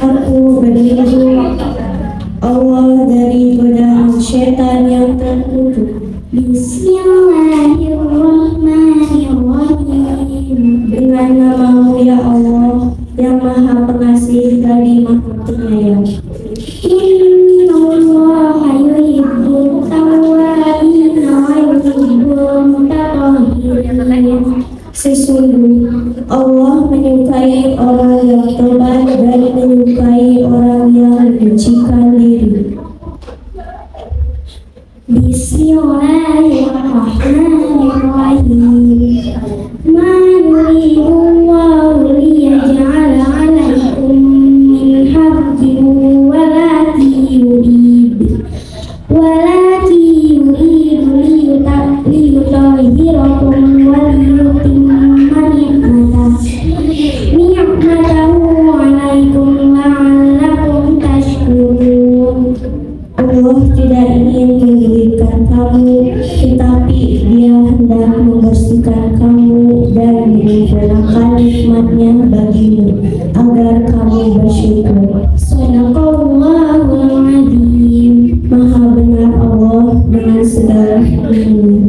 Aku berlindung Allah dari godaan syaitan yang terkutuk. Bismillahirrahmanirrahim. Dengan nama-Mu ya Allah yang Maha Pengasih lagi Maha Penyayang. Innallaha yuhibbut tawwabin wa yuhibbul mutatahhirin. Sesungguhnya Allah menyukai orang yang tobat dan menyukai orang yang menyucikan diri. Bismillahirrahmanirrahim. Ma yuridullahu liyaj'ala 'alaikum min harjin walakin yuridu liyutahhirakum wa liyutimma ni'matahu 'alaikum la'allakum tashkurun. Allah tidak ingin menyulitkan kamu, tetapi Dia hendak membersihkan kamu dan menyempurnakan nikmat-Nya bagimu agar kamu bersyukur. Shadaqallahul Adzim. Maha benar Allah dengan segala ilmu.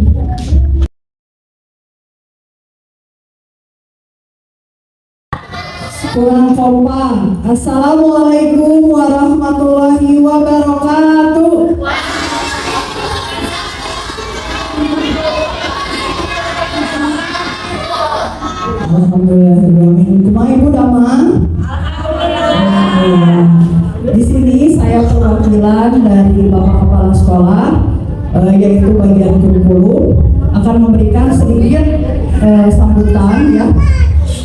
Kurang kompak. Assalamualaikum warahmatullahi wabarakatuh. Alhamdulillah. Kumaha Ibu damang? Alhamdulillah. Di sini saya perwakilan dari Bapak Kepala Sekolah, yaitu bagian kurikulum, akan memberikan sedikit sambutan ya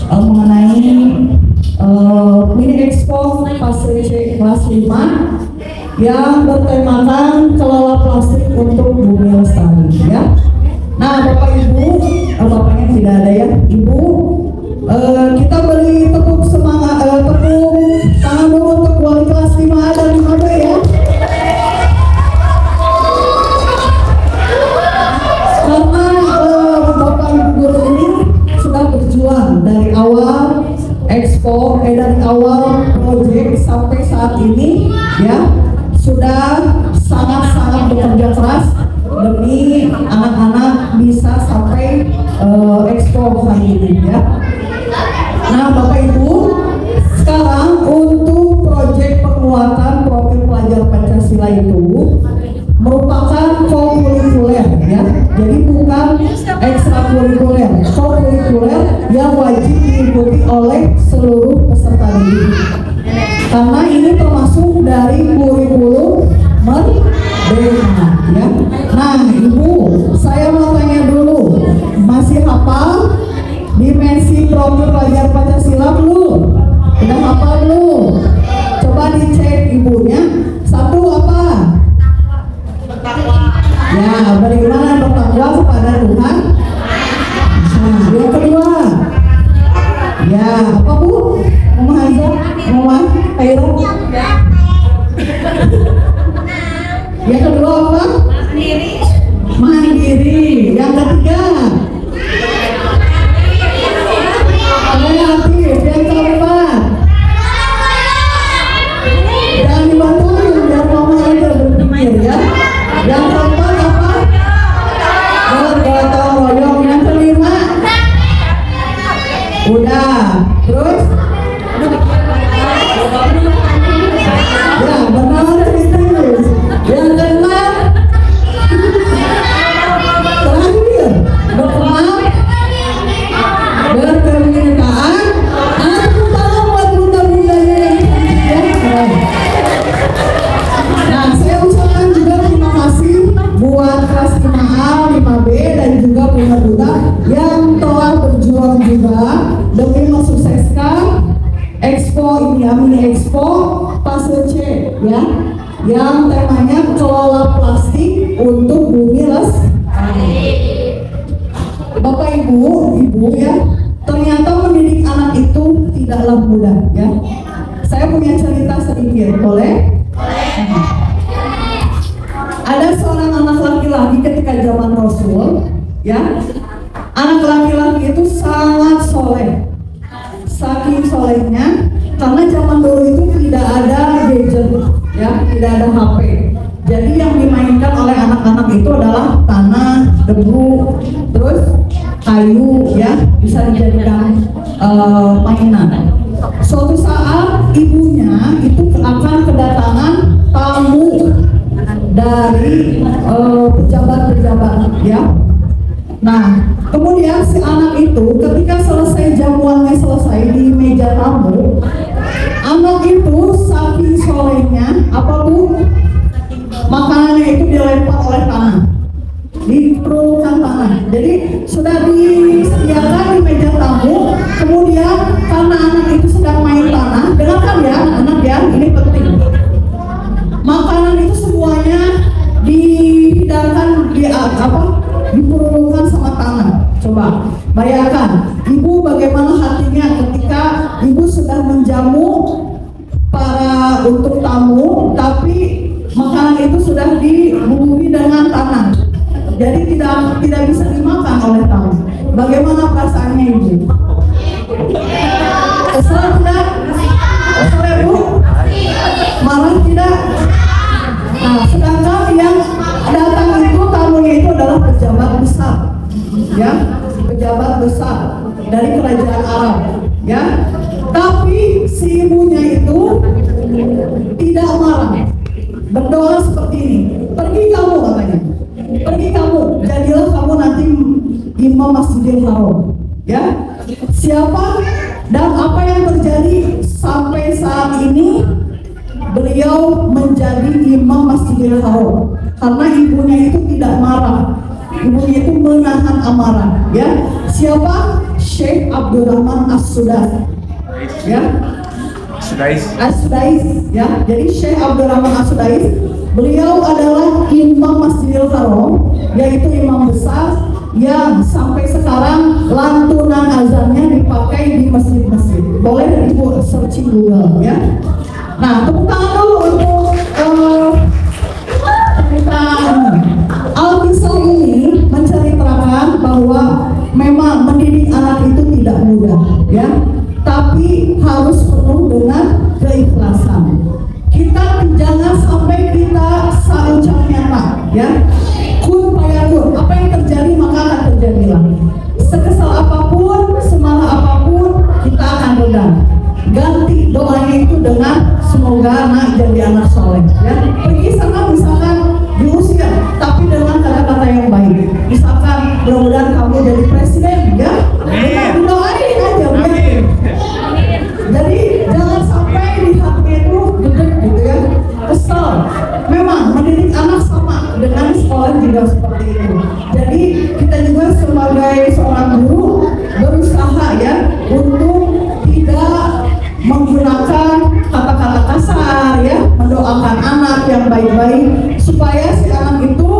mengenai mini expo fase C kelas 5 yang bertemakan kelola plastik untuk bumi lestari ya. Nah Bapak Ibu, bapaknya tidak ada ya Ibu, kita beri tepuk semangat, tepuk tangan dulu untuk wali kelas 5A dan 5B ya. Karena Bapak Ibu guru ini sudah berjuang dari awal expo, dari awal proyek sampai saat ini ya, sudah sangat-sangat bekerja keras demi anak-anak bisa sampai expo hari ini ya. Nah Bapak Ibu, sekarang untuk proyek penguatan profil pelajar Pancasila itu merupakan co-kurikuler ya, jadi bukan ekstrakurikuler, co-kurikuler yang wajib diikuti oleh seluruh peserta didik. Karena ini termasuk dari kurikulum merdeka ya. Nah Ibu, saya mau tanya dulu, masih hafal dimensi profil pelajar Pancasila belum? Udah hafal belum? Coba dicek ibunya. Satu apa? Ya, bagaimana bertakwa kepada Tuhan. Nah, yang kedua, ya apa Bu? Mama Haza, Mama Khairul. Yang kedua apa? Mandiri. Yang ketiga, kreatif. Yang keempat, jangan dibantuin biar Mama aja berpikir ya. Yang keempat apa? Bergotong royong. Yang kelima, udah. Terus? Ya, benar itu. Yang keenam, terakhir, berkenan, berkebinekaan. Tepuk tangan buat bunda-bundanya yang ya. Nah, saya ucapkan juga terima kasih buat kelas 5A, 5B dan juga bunda-bunda yang telah berjuang juga demi mensukseskan expo ini ya, mini expo fase C ya, yang temanya kelola plastik untuk bumi lestari. Bapak Ibu ya, ternyata mendidik anak itu tidaklah mudah ya. Saya punya cerita sedikit, boleh? Ada seorang anak laki-laki ketika zaman Rasul ya, debu, terus kayu ya, bisa dijadikan mainan. Suatu saat ibunya itu akan kedatangan tamu dari pejabat-pejabat ya. Nah, kemudian si anak itu ketika selesai jamuannya selesai di meja tamu, anak itu saking solehnya apa Bu? Makanannya itu dilempar oleh tanah, diperlukan tanah. Jadi sudah disediakan di meja tamu, kemudian karena anak itu sedang main tanah, dengarkan ya anak-anak ya, ini penting. Makanan itu semuanya dihidangkan diperlukan sama tanah. Coba bayangkan, ibu bagaimana hatinya ketika ibu sudah menjamu para untuk tamu, tapi makanan itu sudah dibumbui dengan tanah, jadi tidak bisa dimakan oleh tamu. Bagaimana perasaannya ibu? Kesal tidak? Kesal ya Bu? Marah tidak? Nah, sedangkan yang datang itu tamunya itu adalah pejabat besar, ya, pejabat besar dari kerajaan Arab, ya. Tapi si ibunya itu tidak marah, berdoa seperti ini, pergi kamu katanya, pergi kamu, jadilah kamu nanti imam Masjidil Haram, ya. Siapa dan apa yang terjadi sampai saat ini? Beliau menjadi imam Masjidil Haram karena ibunya itu tidak marah, ibunya itu menahan amarah, ya. Siapa? Syekh Abdurrahman As-Sudais, ya. As-Sudais, ya. Jadi Syekh Abdurrahman As-Sudais, beliau adalah imam Masjidil Haram, yaitu imam besar yang sampai sekarang lantunan azannya dipakai di masjid-masjid. Boleh ibu searching Google, ya. Nah, tepuk tangan dulu untuk Al-Kisah ini menceritakan bahwa memang mendidik anak itu tidak mudah, ya, tapi harus penuh dengan keikhlasan. Kita jangan sampai kita saucapnya tak, ya. Kun payakun, apa yang terjadi maka akan terjadilah. Sekesal apapun, semarah apapun, kita akan redam. Ganti doanya itu dengan semoga anak jadi anak soleh, ya. Pergi sana misalkan diusir, tapi dengan kata-kata yang baik. Misalkan mudah-mudahan kamu jadi presiden, ya. Dengan doain aja, ya. Jadi jangan sampai di hati itu gede gitu ya, kesel. Memang mendidik anak sama dengan sekolah juga seperti itu. Jadi kita juga sebagai seorang guru berusaha ya untuk tidak menggunakan kata-kata kasar, ya, mendoakan anak yang baik-baik supaya si anak itu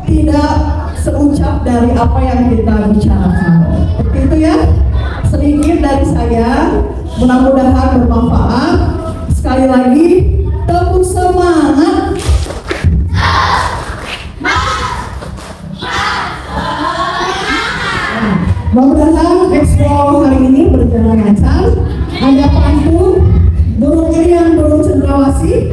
tidak seucap dari apa yang kita bicarakan. Seperti itu ya, sedikit dari saya, mudah-mudahan bermanfaat. Sekali lagi tepuk semangat. Mudah-mudahan expo hari ini berjalan lancar. Ada pantun, burung irian, burung cendrawasih.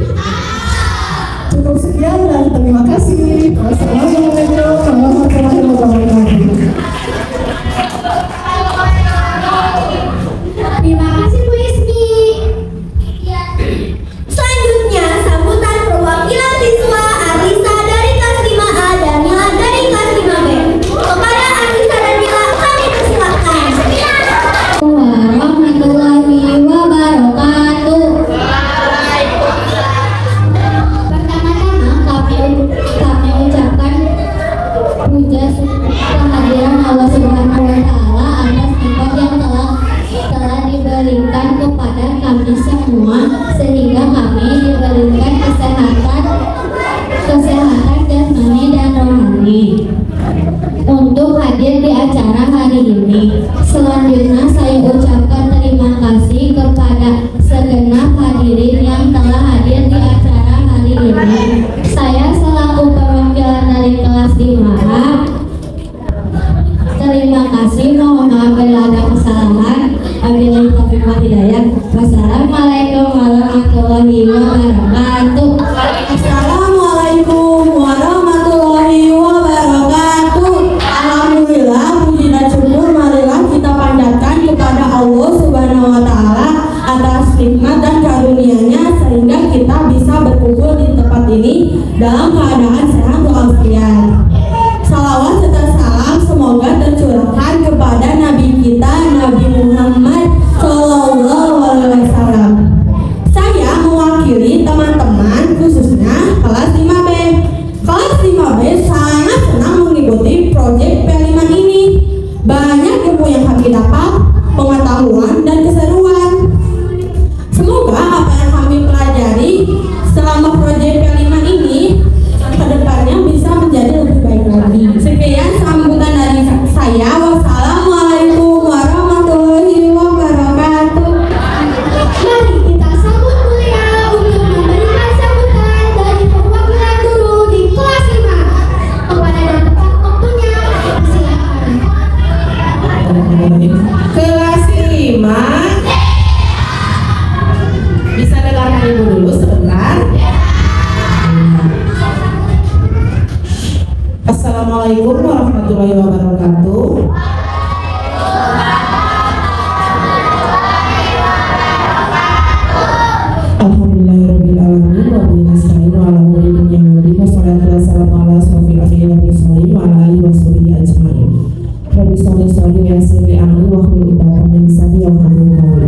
Cukup sekian dan terima kasih. Wassalamualaikum warahmatullahi wabarakatuh. Terima kasih Bu Ismi. Selanjutnya sambutan perwakilan siswa Arisa dari kelas 5A dan Mila dari kelas 5B. Kepada Arisa dan Mila kami persilakan. Warahmatullahi wabarakatuh. Pertama-tama kami ucapkan puja kehadiran Allah Subhanahu wa Ta'ala atas nikmat yang telah diberikan kepada kami semua, sehingga kami diberikan kesehatan jasmani dan rohani untuk hadir di acara hari ini. Selanjutnya saya ucapkan terima kasih kepada segenap hadirin yang telah hadir di acara hari ini. Saya selaku perwakilan dari kelas 5A, terima kasih, mohon maaf bila ada kesalahan. Wabillahi taufiq wal hidayah. Wassalamualaikum warahmatullahi wabarakatuh. Assalamualaikum warahmatullahi wabarakatuh. Assalamualaikum warahmatullahi wabarakatuh. Alhamdulillahirabbil alamin wa bihi nasta'in wa ala umuri dunya wa dini wassalatu wassalamu ala asyrofil anbiya'i wal mursalin wa ala alihi washabihi ajmain. Rabbi sholli sholli wa yassir li amri wa hlul 'uqdatam min lisani yafqahu qawli.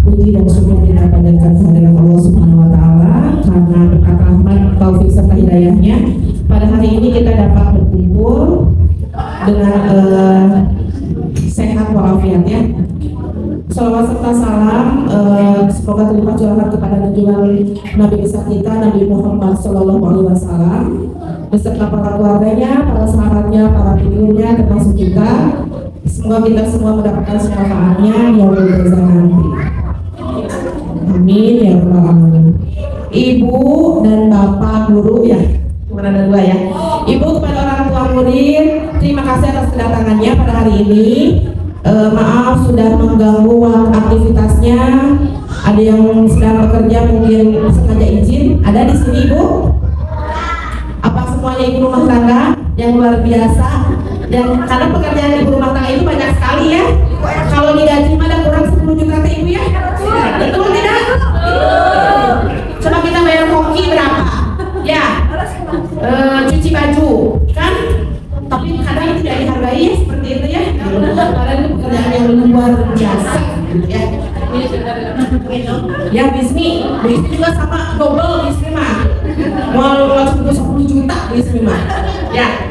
Puji dan syukur kita panjatkan kehadirat Allah Subhanahu wa taala karena berkat rahmat, taufik serta hidayahnya pada hari ini kita dapat berkumpul dengan sehat walafiat ya. Salawat serta salam semoga terlimpah curahkan kepada junjungan Nabi besar kita Nabi Muhammad SAW beserta para keluarganya, para sahabatnya, para pengikutnya termasuk kita. Semoga kita semua mendapatkan syafaatnya yang berjasa nanti. Amin ya rabbal alamin. Ibu dan bapak guru ya, mana ada dua ya. Ibu kepada orang tua murid, terima kasih atas kedatangannya pada hari ini. Maaf sudah mengganggu aktivitasnya. Ada yang sedang bekerja mungkin sengaja izin. Ada di sini ibu? Apa semuanya ibu rumah tangga yang luar biasa? Dan karena pekerjaan ibu rumah tangga itu banyak sekali ya. Kalau digaji mah ada kurang 10 juta teh ibu ya. Betul tidak? Coba kita bayar koki berapa? Ya. Cuci baju kan? Tapi kadang tidak dihargai ya, seperti itu ya. Karena itu pekerjaan yang luar biasa ya. Ya bismi juga sama double bismi mah. Mau 10 juta bismi mah. Ya.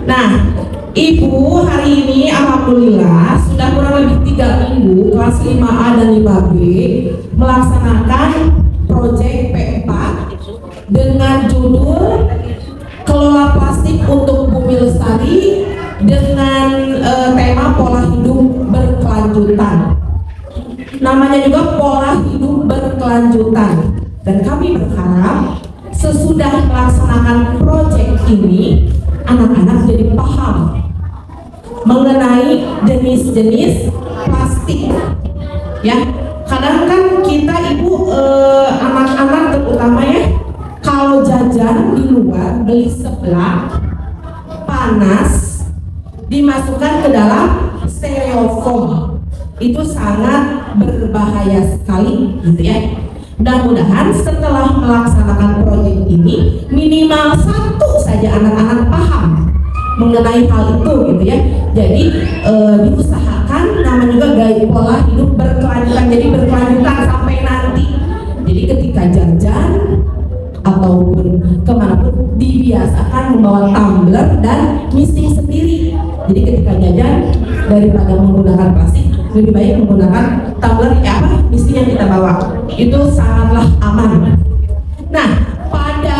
Nah, ibu hari ini alhamdulillah sudah kurang lebih 3 minggu kelas 5A dan 5B melaksanakan proyek P4 dengan judul Kelola Plastik untuk Bumi Lestari dengan tema pola hidup berkelanjutan. Namanya juga pola hidup berkelanjutan. Dan kami berharap sesudah melaksanakan proyek ini, anak-anak jadi paham mengenai jenis-jenis plastik. Ya, kadang kan kita ibu anak-anak terutama ya, kalau jajan di luar beli seblak panas dimasukkan ke dalam styrofoam, itu sangat berbahaya sekali gitu ya. Mudah-mudahan setelah melaksanakan proyek ini minimal 1 saja anak-anak paham mengenai hal itu gitu ya. Jadi diusahakan namanya juga gaya pola hidup berkelanjutan, jadi berkelanjutan sampai nanti. Jadi ketika jajan ataupun kemanapun dibiasakan membawa tumbler dan mixing sendiri. Jadi ketika jajan daripada menggunakan plastik lebih baik menggunakan tumbler mixing yang kita bawa. Itu sangatlah aman. Nah, pada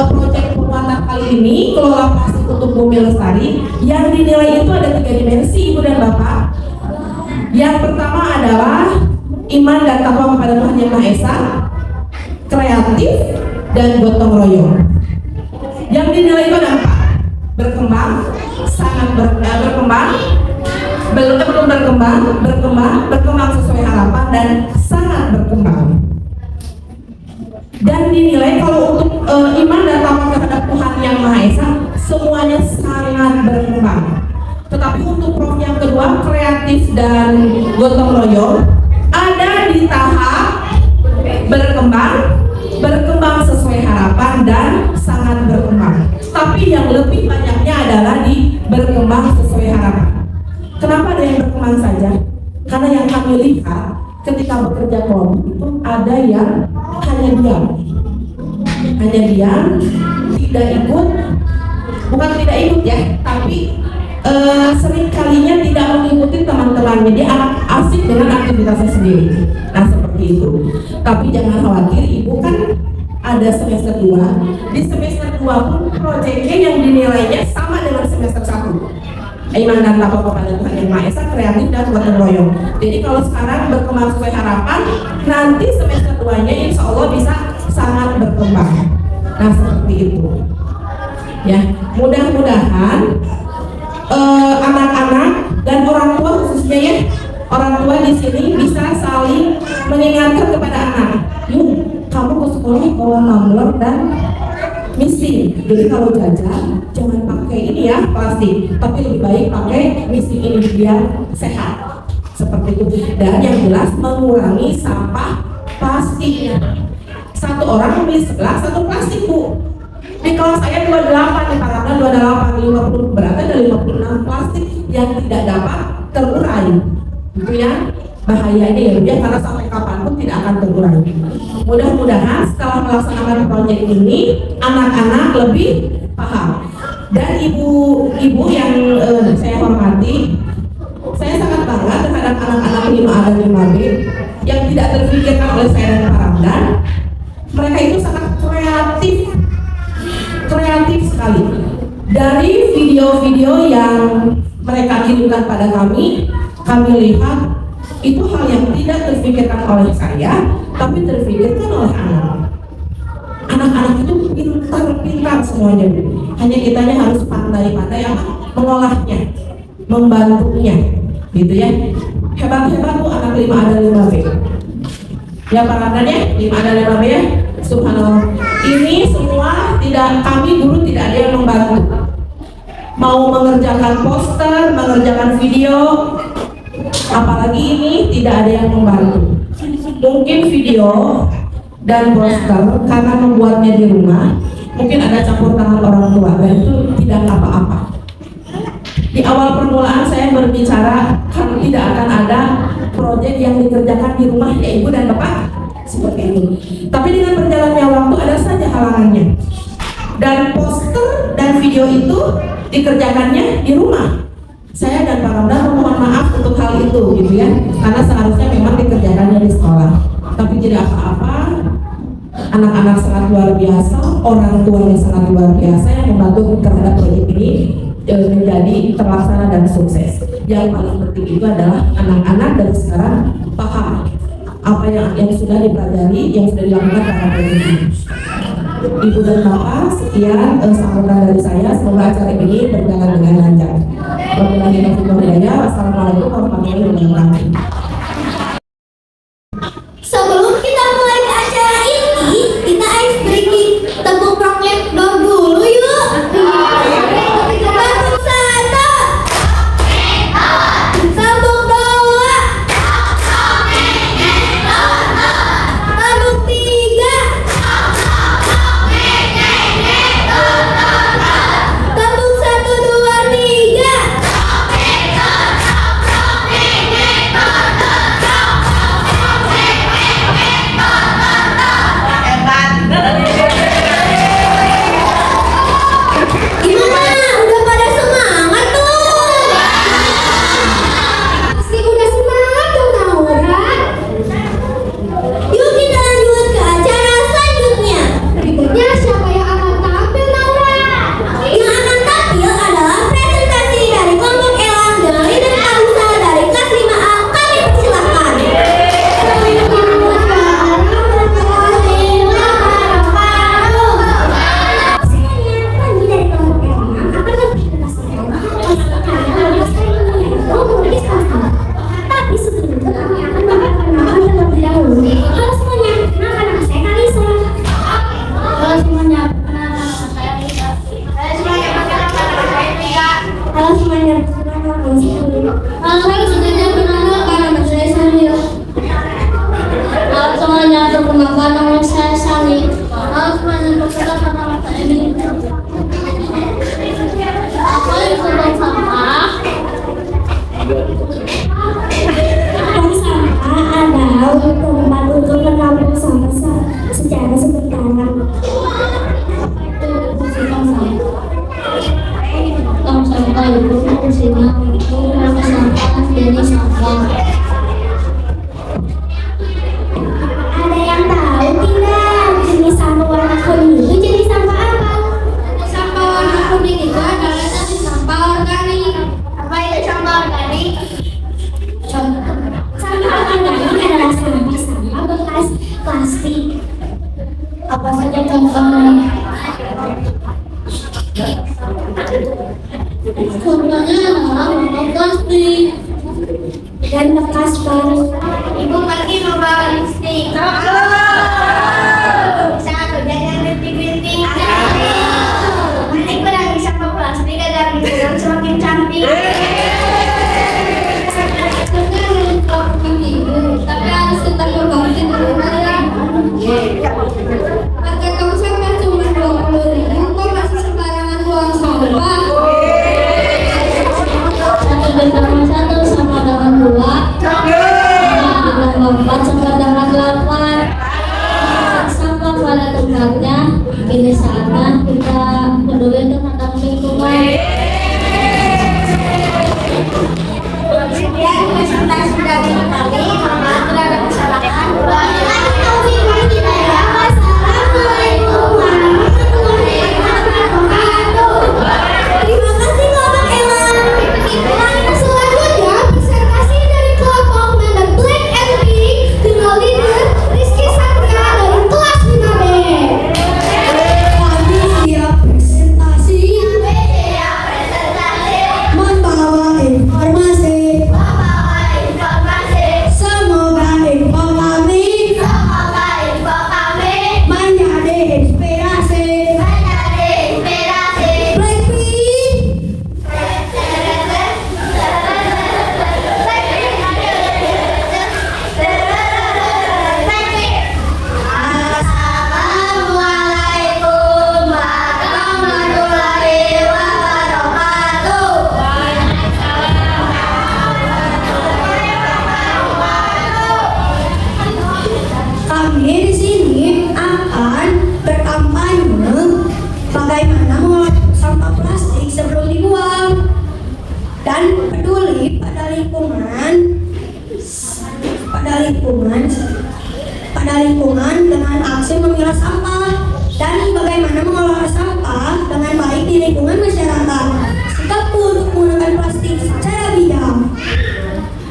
proyek pembuatan kali ini Kelola Plastik untuk Bumi Lestari yang dinilai itu ada 3 dimensi ibu dan bapak. Yang pertama adalah iman dan takwa kepada Tuhan Yang Maha Esa, kreatif, dan gotong royong. Yang dinilai itu ada 4: berkembang, sangat berkembang, belum berkembang sesuai harapan, dan sangat berkembang. Dan dinilai kalau untuk iman dan takwa terhadap Tuhan Yang Maha Esa semuanya sangat berkembang. Tetapi untuk prof yang kedua, kreatif dan gotong royong, ada di tahap berkembang sesuai harapan dan sangat berkembang. Tapi yang lebih banyaknya adalah di berkembang sesuai harapan. Kenapa ada yang berkembang saja? Karena yang kami lihat ketika bekerja kelompok itu ada yang hanya diam, tidak ikut, bukan tidak ikut ya, tapi sering kalinya tidak mengikuti teman-temannya, dia asik dengan aktivitasnya sendiri. Nah seperti itu. Tapi jangan khawatir, ibu kan ada semester 2. Di semester 2 pun proyeknya yang dinilainya sama dengan semester 1. Iman dan takwa kepada Tuhan Yang Maha Esa, kreatif, dan gotong royong. Jadi kalau sekarang berkembang sesuai harapan, nanti semester 2-nya insya Allah bisa sangat berkembang. Nah seperti itu. Ya, mudah-mudahan anak-anak dan orang tua khususnya ya, orang tua di sini bisa saling mengingatkan kepada anak, yuk kamu ke sekolah bawa tumbler dan mixing. Jadi kalau jajan jangan pakai ini ini ya plastik, tapi lebih baik pakai mixing ini biar sehat seperti itu. Dan yang jelas mengurangi sampah plastik. Satu orang membeli sebelah satu plastik Bu. Di kelas saya 28 di Parangga 28 50 berarti ada 56 plastik yang tidak dapat terurai. Gitu ya. Bahayanya ya Bu ya, karena sampai kapanpun tidak akan terurai. Mudah-mudahan setelah melaksanakan proyek ini anak-anak lebih paham. Dan ibu-ibu yang saya hormati, saya sangat bangga terhadap anak-anak 5A dan 5B yang tidak terpikirkan oleh saya dan Pak Ramdan. Mereka itu sangat kreatif sekali. Dari video-video yang mereka kirimkan pada kami lihat itu hal yang tidak terpikirkan oleh saya, tapi terpikirkan oleh anak. Anak-anak itu pintar semuanya. Hanya kitanya harus pandai-pandai mengolahnya, membantunya, gitu ya. Hebat-hebat tuh anak 5A dan 5B. Ya Pak Ramdan ya, 5A dan 5B ya. Subhanallah. Ini semua kami guru tidak ada yang membantu. Mau mengerjakan poster, mengerjakan video, apalagi ini tidak ada yang membantu. Mungkin video dan poster karena membuatnya di rumah, mungkin ada campur tangan orang tua dan itu tidak apa-apa. Di awal permulaan saya berbicara kalau tidak akan ada proyek yang dikerjakan di rumah ya ibu dan bapak seperti itu. Tapi dengan berjalannya waktu ada saja halangannya. Dan poster dan video itu dikerjakannya di rumah. Saya dan Pak Ramdan memohon maaf untuk hal itu gitu ya, karena seharusnya memang dikerjakannya di sekolah. Tapi tidak apa-apa. Anak-anak sangat luar biasa, orang tuanya sangat luar biasa yang membantu terhadap proyek ini menjadi terlaksana dan sukses. Yang paling penting itu adalah anak-anak dari sekarang paham apa yang sudah dipelajari, yang sudah dilakukan pada proyek ini. Ibu dan Bapak, sekian sambutan dari saya. Semoga acara ini berjalan dengan lancar. Wassalamualaikum warahmatullahi wabarakatuh. Sebelum kita mulai ke acara ini, kita ice breaking tepuk proklamator dulu yuk. Tepuk satu, tepuk dua, tepuk tiga, tepuk 1, 2, 3. Gimana? Udah pada semangat tuh? Pasti udah semangat dong Naura. Yuk kita lanjut ke acara selanjutnya. Berikutnya siapa yang akan tampil Naura? Yang akan tampil adalah presentasi dari kelompok Elang, Gali dan Arisa dari kelas 5A. Kami persilahkan. Tapi sebelumnya kami akan memperkenalkan terlebih dahulu. Halo semuanya, kenalkan nama saya Kalisa. Halo semuanya, perkenalkan nama saya Lisa. Halo semuanya, perkenalkan nama saya Tika. Halo semuanya, perkenalkan nama saya Lulu. Halo semuanya, perkenalkan nama saya Samil. Halo semuanya, perkenalkan nama saya Sami. Halo semuanya, perkenalkan nama saya Emi. Apa yang sedang sampah? Tong sampah adalah tempat untuk menampung sampah secara sementara. Tong sampah itu fungsinya untuk mengolah sampah jadi sampah. Ada yang tahu tidak jenis sampah warna kuning itu jenis sampah apa? Sampah warna kuning itu adalah jenis sampah organik. Apa itu sampah organik? Sampah organik adalah sampah bekas plastik. Apa saja contohnya? Contohnya adalah botol plastik dan bekas ban. Ibu pergi membawa lipstik. Bisa kerja yang rintik-rintik. Nanti kurang sampah plastik ada Tapi harus tetap berbakti di rumah ya. Harga kamu sampah cuma 20.000, kok masih sembarangan buang sampah? 1 ditambah 1 sama dengan 2, 2 ditambah 4 sama dengan 8. Sampah pada tempatnya. Kini saatnya kita peduli terhadap lingkungan. Dan presentasi dari kami terhadap kesalahan. Assalamualaikum warahmatullahi wabarakatuh. Terima kasih Bapak Eman. Selanjutnya presentasi dari kelompok member Black and Pink dengan leader Rizky Satria dari kelas 5B. Kami siap presentasi membawa informasi. Semoga info kami menjadi inspirasi. Blackpink. Assalamualaikum warahmatullahi wabarakatuh. Kami di sini akan berkampanye bagaimana mengolah sampah plastik sebelum dibuang dan peduli pada lingkungan dengan aksi memilah sampah dan bagaimana mengelola sampah dengan baik di lingkungan masyarakat. Sikapku untuk menggunakan plastik secara bijak.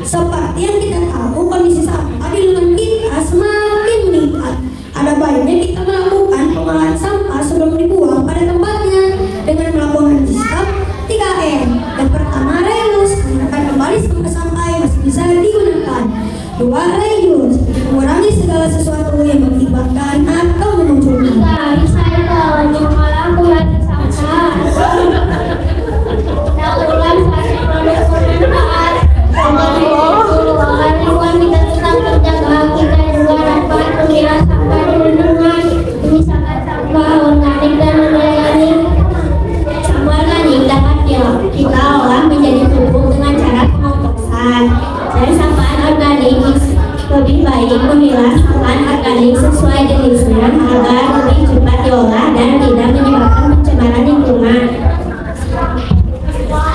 Seperti yang kita tahu, kondisi sampah di lingkungan kita semakin meningkat. Ada baiknya kita melakukan pengolahan sampah sebelum dibuang pada tempatnya dengan melakukan sikap 3M. Yang pertama, reuse, menggunakan kembali sampah-sampah yang masih bisa digunakan. 2. Reuse, mengurangi segala sesuatu yang mengakibatkan atau memunculkan. Recycle, mengolah kurangi sampah. Daur ulang plastik produk bermanfaat. Agar lingkungan kita tetap terjaga, kita juga dapat memilah sampah di lingkungan, memisahkan sampah organik dan melayani sampah organik dapat kita olah menjadi pupuk dengan cara pengomposan. Dan sampah organik lebih baik memilah sampah organik sesuai jenisnya agar lebih cepat diolah dan tidak menyebabkan pencemaran lingkungan.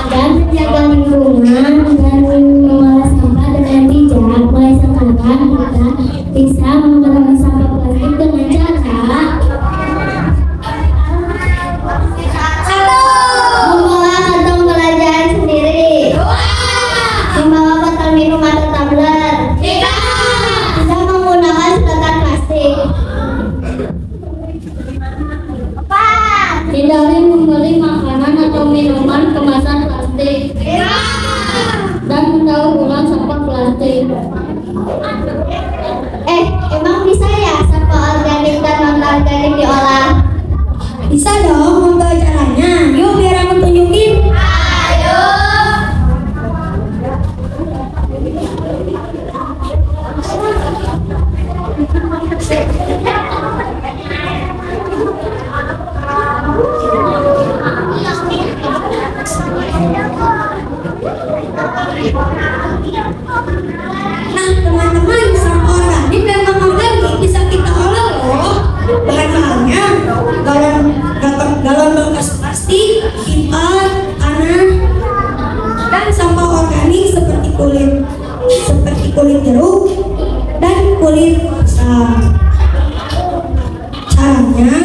Dan menjaga lingkungan dan mengolah sampah dengan bijak. Mulai sekarang kita bisa mengurangi sampah plastik dengan cara membawa kantong belanjaan sendiri, membawa botol minum atau tumbler, tidak menggunakan sedotan plastik, hindari membeli makanan atau minuman kemasan plastik, dan mendaur ulang sampah plastik. Emang bisa ya sampah organik dan non organik diolah? Bisa dong, mau tahu caranya? Yuk biar aku tunjukin. Ayo. Nah teman-teman, sampah organik dan non-organik bisa kita olah loh. Bahan-bahannya galon bekas plastik, pipa, tanah, dan sampah organik seperti kulit jeruk dan kulit pisang. Caranya,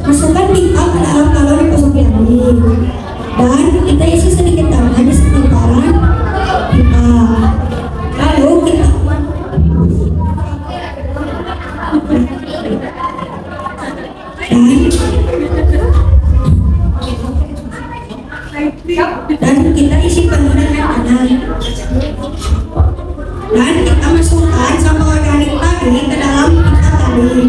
masukkan pipa ke dalam galon yang kosong lagi, dan kita isi sedikit tanah di sekitaran pipa. Lalu kita dan kita isi penuh dengan tanah. Dan kita masukkan sampah organik tadi ke dalam pipa tadi.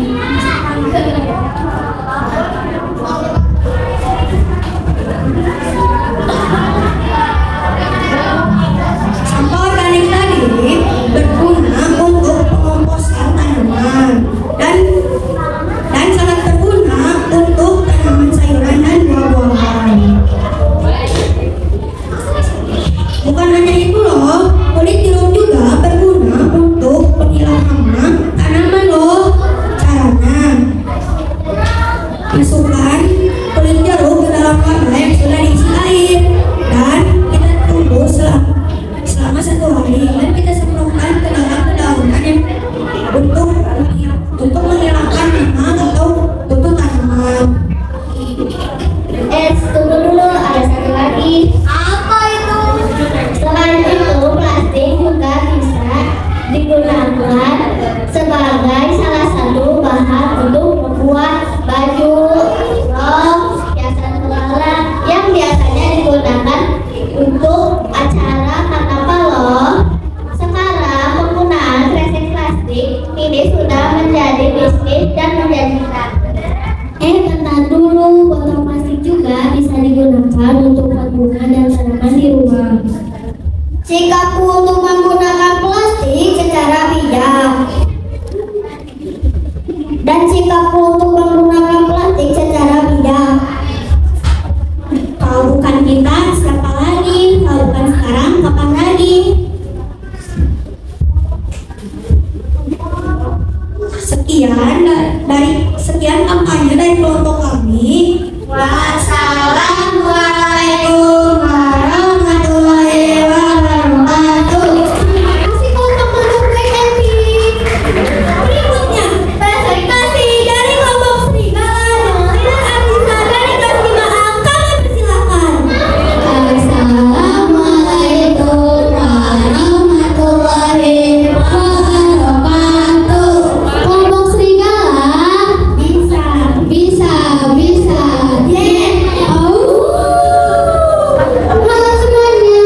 Sikapku untuk menggunakan plastik secara bijak. Dan sikapku untuk menggunakan plastik secara bijak. Kalau bukan kita, siapa lagi? Kalau bukan sekarang, kapan lagi? Sekian kampanye dari kelompok kami. Wassalamualaikum warahmatullahi wabarakatuh. Terima kasih kelompok mendukung Epi. Berikutnya, presentasi dari kelompok Serigala dengan Arisa dari kelas 5A. Kami persilakan. Assalamualaikum warahmatullahi wabarakatuh. Kelompok serigala bisa. Halo semuanya.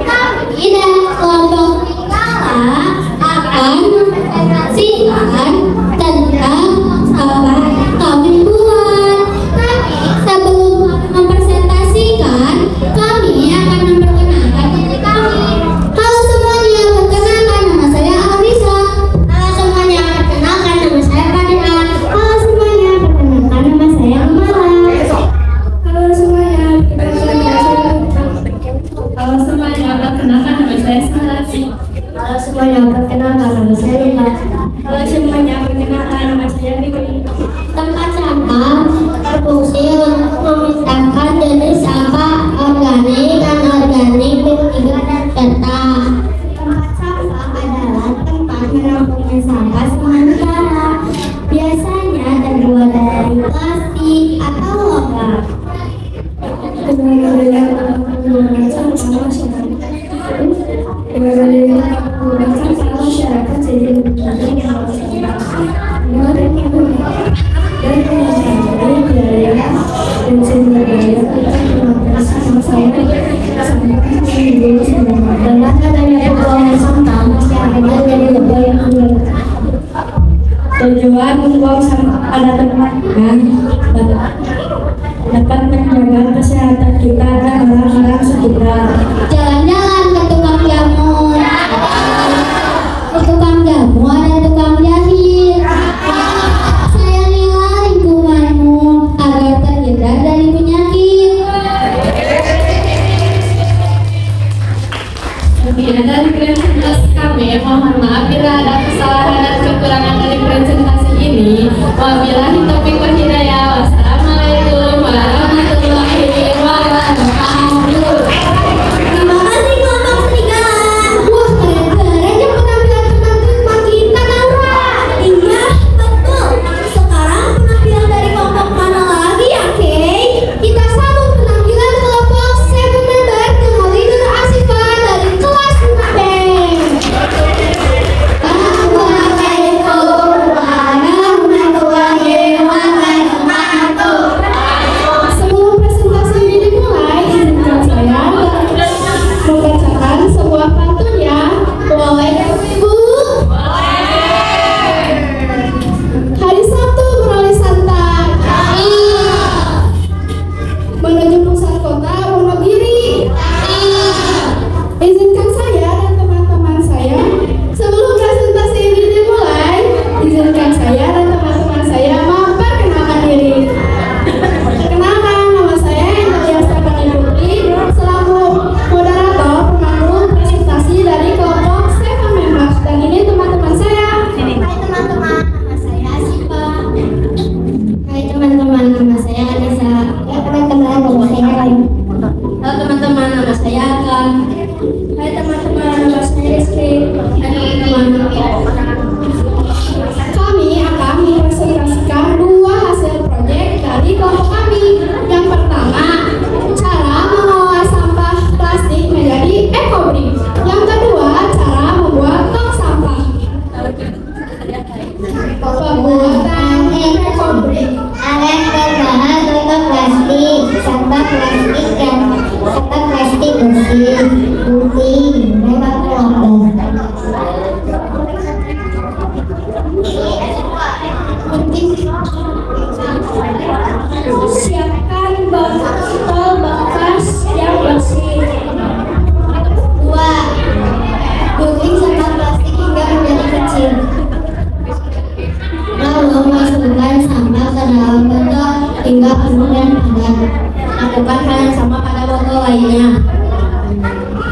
Kami dan kelompok serigala akan mempresentasikan tentang apa kami buat. Tapi sebelum mempresentasikan, kami akan memperkenalkan diri kami. Halo semuanya, perkenalkan nama saya Arisa. Halo semuanya, perkenalkan nama saya Fadila. Halo semuanya, perkenalkan nama saya Amara. Halo semuanya, perkenalkan nama saya Sarasi. Halo semuanya, perkenalkan nama saya Lila. Halo semuanya, perkenalkan nama saya Fikri. Tempat sampah berfungsi untuk memisahkan jenis sampah organik dan anorganik bertiga dan peta. Tempat sampah adalah tempat menampungnya sampah sementara. Biasanya terbuat dari plastik atau logam. Dengan adanya pembuangan sampah, masyarakat jadi lebih aman. Tujuan membuang sampah pada tempatnya dapat menjaga kesehatan kita dan orang-orang sekitar. Jalan-jalan ke tukang jamu, ada tukang jahit. Sayangilah lingkunganmu agar terhindar dari penyakit. Sekian dari presentasi kami. Mohon maaf bila ada kesalahan dan kekurangan dari presentasi ini. Wabillahi taufiq wal hidayah. Wassalamualaikum warahmatullahi wabarakatuh. Terima kasih kelompok Serigala. Wah, keren-keren ya penampilan teman-teman kita, Naura. Iya, betul. Sekarang penampilan dari kelompok mana lagi ya, Kay? Kita sambung penampilan kelompok Seven Member dengan leader Asifa dari kelas 6B. Assalamualaikum warahmatullahi wabarakatuh. lainnya.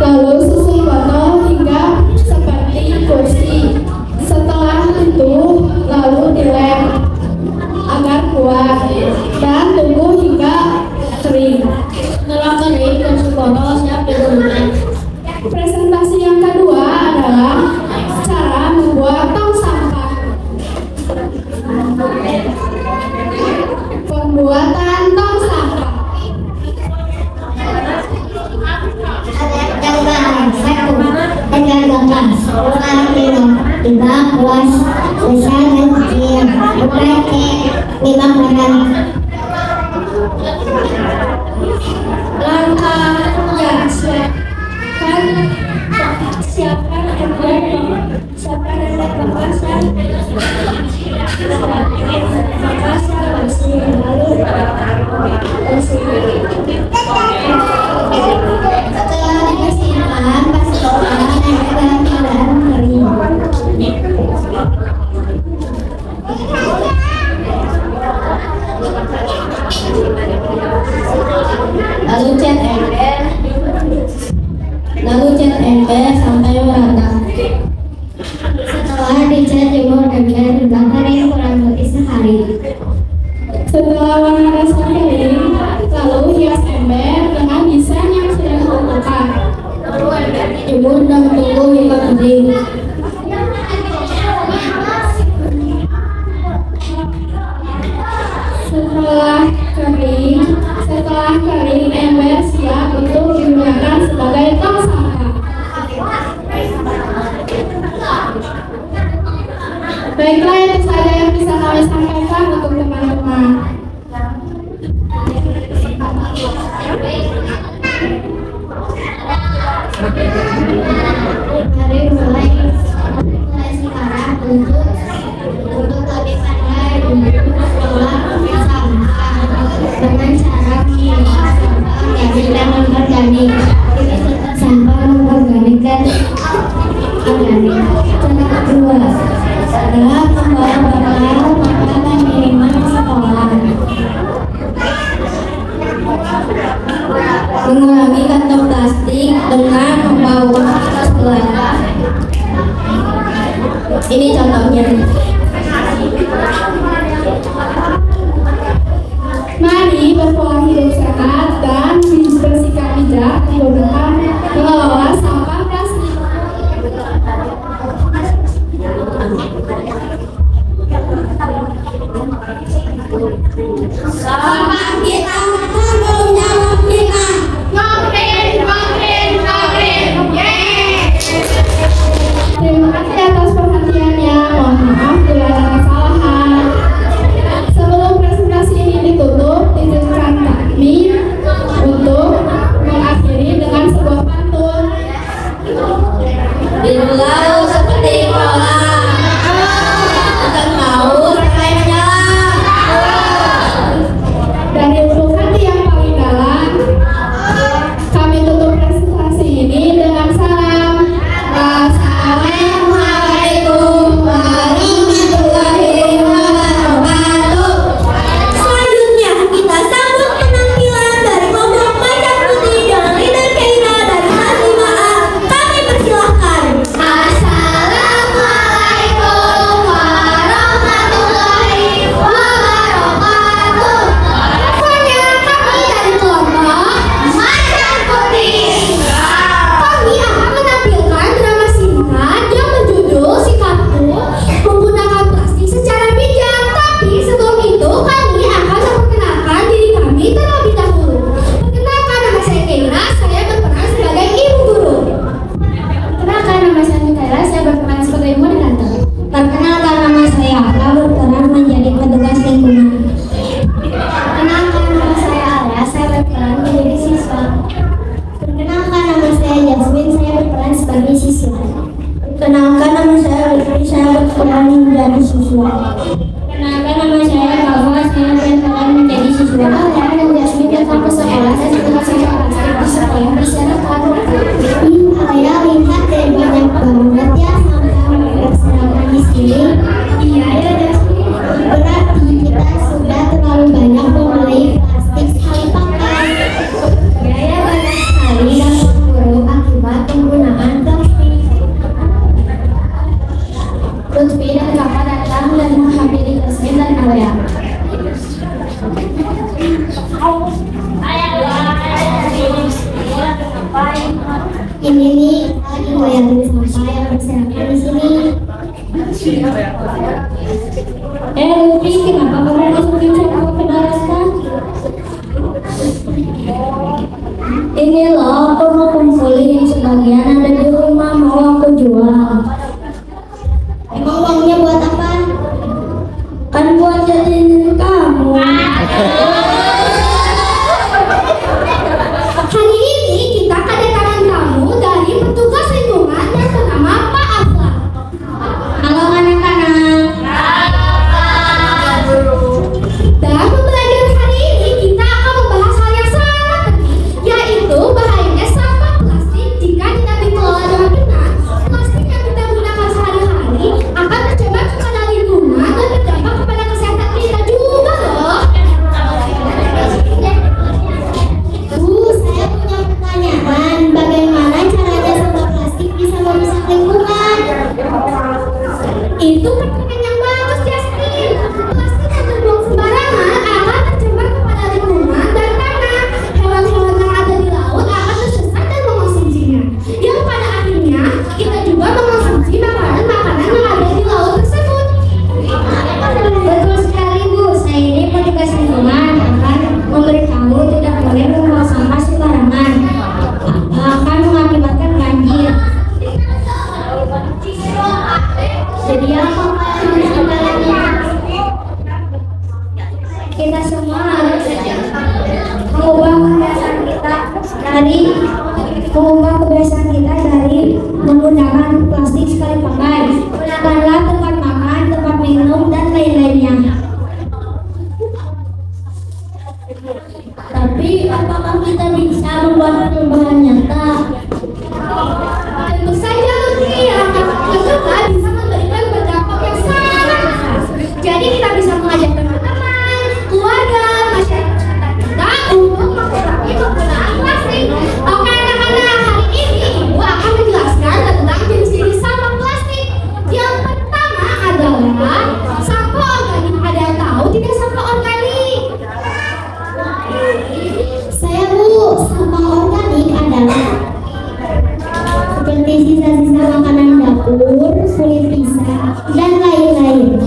Lalu susun botol hingga seperti kursi. Setelah itu lalu dilem agar kuat dan tunggu hingga kering. Setelah kering, kursi botol siap digunakan. Presentasi yang kedua adalah cara membuat tong sampah. Pembuatan tong sampah. Dengan gelas, tiga gelas besar dan kecil, berpakai 5 orang. Langkah yang siapkan ember bekas yang bersih, lalu Setelah dibersihkan, pastikan ember dan kering. Lalu cat ember sampai merata. Setelah dicat, jemur ember hingga kering kurang lebih sehari. Setelah warna dasar kering, lalu hias ember dengan desain yang sudah ditentukan. Jemur dan tunggu hingga kering. Setelah kering, ember siap untuk digunakan sebagai tong sampah. Baiklah, itu saja yang bisa kami sampaikan untuk teman-teman. Mari mulai sekarang untuk lebih pandai untuk mengelola sampah dengan cara menggunakan organik dan non-organik. Sampah non-organik dan organik. Cara kedua adalah membawa bekal makanan minuman ke sekolah. Mengurangi kantong plastik dengan membawa ke sekolah. Ini contohnya. Mari berpola hidup sehat dan bersikap bijak menggunakan mengelola sampah plastik. Sampah kita tanggung jawab kita. Terima kasih atas perhatiannya. Mohon maaf bila ada kesalahan. Sebelum presentasi ini ditutup, izinkan kami untuk mengakhiri dengan sebuah pantun. Biru laut seperti kolam, bukan mau sampai menyelam. Dari lubuk hati yang paling dalam, kami tutup presentasi ini dengan salam. Assalamualaikum warahmatullahi wabarakatuh. Selanjutnya kita sambut penampilan dari kelompok Macan Putih dengan leader Keira dari kelas 5A. Kami persilahkan. Assalamualaikum warahmatullahi wabarakatuh. Semuanya, kami dari kelompok Macan Putih. Kami akan menampilkan drama singkat yang berjudul Sikapku Menggunakan Plastik Secara Bijak. Tapi sebelum itu kami akan memperkenalkan diri kami terlebih dahulu. Perkenalkan, nama saya Keira, saya berperan sebagai ibu guru. Perkenalkan, nama saya Mikaela, saya berperan sebagai moderator. Perkenalkan, nama saya Afra, berperan menjadi petugas lingkungan. Perkenalkan, nama saya Alia, saya berperan menjadi siswa. Perkenalkan, nama saya Jasmine, saya berperan sebagai siswa. Perkenalkan, nama saya Lutfi, saya berperan menjadi siswa. Perkenalkan, nama saya Kawa, saya berperan menjadi siswa. Alia dan Jasmine datang ke sekolah dan tugas sampah plastik di sekolah berserakan. Saya lihat dari banyak banget ya sampah berserakan di sini. Iya ya Jasmine. Berarti kita sudah terlalu banyak membeli plastik sekali pakai. Iya ya banyak sekali. Ini nih lagi bayangin sampah yang berserakan di sini. Lutfi, kenapa kamu masukin sampah ke daratan? Ini loh, aku mau kumpulin sebagian ada di rumah mau aku jual. Emang uangnya buat apa? Kan buat jadiin kamu. Hari ini kita kedatangan kamu dari petugas lingkungan yang bernama Pak Afla. Halo anak-anak. Dalam pembelajaran hari ini kita akan membahas hal yang sangat penting, yaitu bahayanya sampah plastik. Jika tidak dikelola dengan benar, plastik yang kita gunakan sehari-hari akan tercemar kepada lingkungan dan berdampak kepada kesehatan kita juga loh. Saya punya pertanyaan, bagaimana caranya sampah plastik bisa merusak lingkungan? Itu pertanyaan yang bagus, Jasmine. Plastik yang terbuang sembarangan akan tercemar kepada lingkungan dan tanah. Hewan-hewan yang ada di laut akan tersesat dan mengonsumsinya. Yang pada akhirnya kita juga mengonsumsi makanan-makanan yang ada di laut tersebut. Betul sekali, Bu. Saya ini petugas lingkungan akan memberitahu tidak boleh membuang sampah sembarangan. Akan mengakibatkan banjir. Jadi apa yang harus kita lakukan? Kita semua harus mengubah kebiasaan kita dari menggunakan plastik sekali pakai. Gunakanlah tempat makan, tempat minum, dan lain-lainnya. Tapi apakah kita bisa membuat perubahan nyata? Tentu saja, Lutfi. Kita bisa memberikan berdampak yang sangat besar. Jadi kita bisa mengajak teman-teman, keluarga, masyarakat kita untuk mengurangi penggunaan plastik. Oke anak-anak, hari ini Ibu akan menjelaskan tentang jenis-jenis sampah plastik. Yang pertama adalah sampah organik. Ada yang tahu tidak sampah organik? Saya Bu, sampah organik adalah seperti sisa-sisa makanan dapur, kulit pisang, dan lain-lain.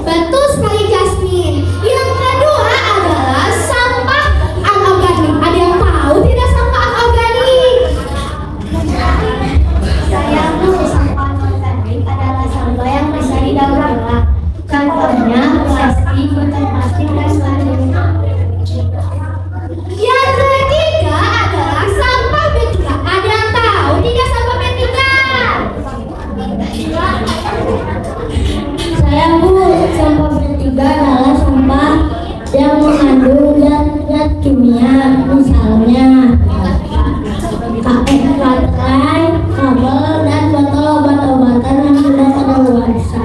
Betul sekali, Jasmine. Yang kedua adalah sampah anorganik. Ada yang tahu tidak sampah anorganik? Saya Bu, sampah anorganik adalah sampah yang bisa didaur ulang. Contohnya plastik, botol plastik, dan lain-lain. Yang ketiga adalah sampah B3. Ada yang tahu tidak sampah B3? Saya Bu, sampah B3 adalah sampah yang mengandung zat kimia, misalnya baterai, kabel, dan botol obat-obatan yang sudah kadaluarsa.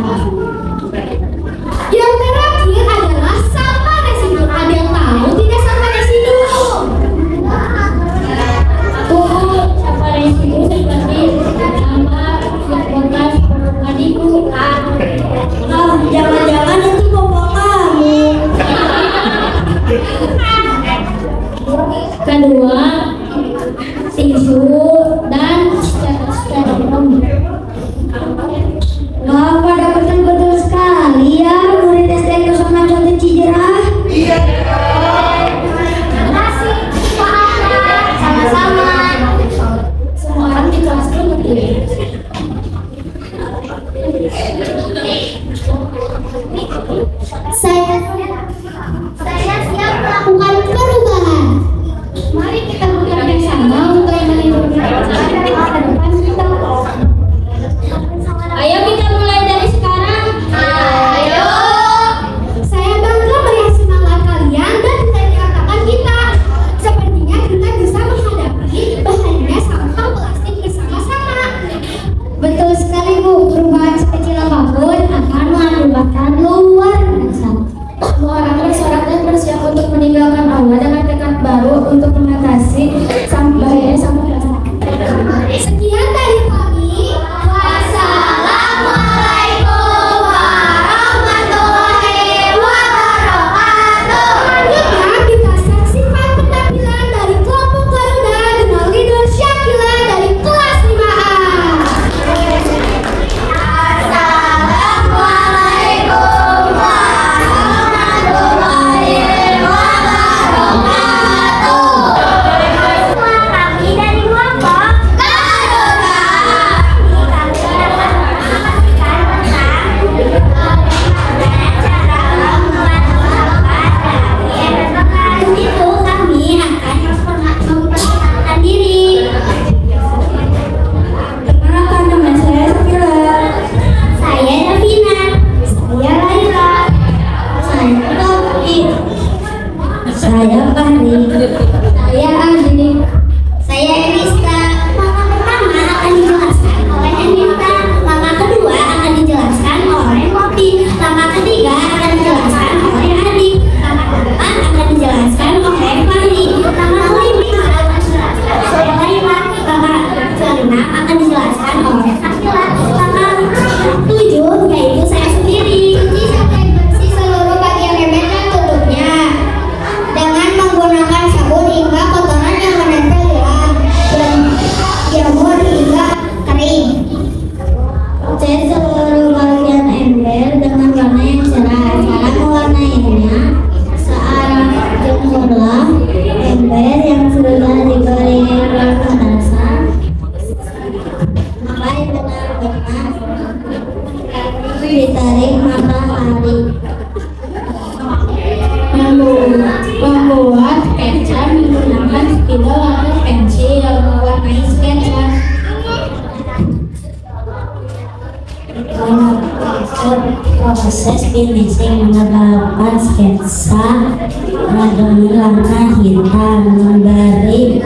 Yang terakhir adalah sampah residu. Ada yang tahu tidak sampah residu? Sampah residu seperti sampah bekas adikku. Jangan-jangan itu popok kamu. Kedua, tisu dan styrofoam. Wah, pada betul-betul sekali ya murid SD Kesona Contoh Cijerah. Iya. Terima kasih Pak Ana. Sama-sama. Semua orang di kelas itu ngerti. Saya siap melakukan perubahan. Mari kita bekerja sama untuk melindungi masa depan kita. Ayo kita mulai dari sekarang. Ayo. Saya bangga melihat semangat kalian dan kata-kata kita. Sepertinya kita bisa menghadapi bahayanya sampah plastik bersama-sama. Betul sekali Bu, perubahan sekecil apapun akan mengakibatkan luar biasa. Semua orang bersorak dan bersiap untuk meninggalkan aula dengan tekad baru untuk mengatasi bahaya sampah plastik. Sekian dari kami. Wassalamualaikum warahmatullahi wabarakatuh. Selanjutnya kita saksikan penampilan dari kelompok Garuda dengan leader ikut proses finishing mengerjakan sketsa dengan warna hitam memberi